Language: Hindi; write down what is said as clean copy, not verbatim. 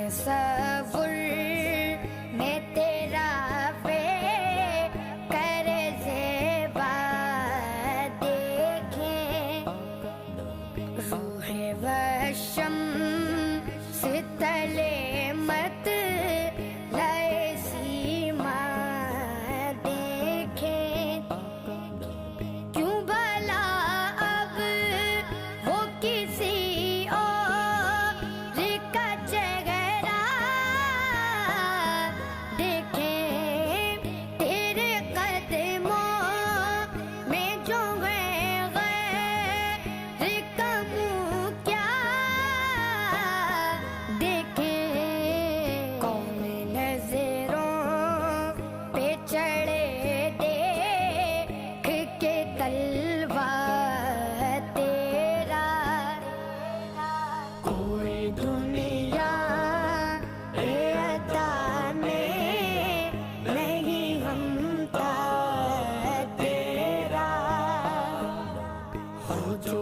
तसव्वुर में तेरा पे कर ज़ेबा देखें, रूह व शम्स तले मत लाए सीमा देखें। क्यों भला अब वो किसी और का चेहरा देखें, तेरे कदमों में जो गैर का मुँह क्या देखें। कौन नजरों पे चढ़े देख के तलवा तेरा, कोई दुनिया अता में नहीं हमता तेरा। हो जो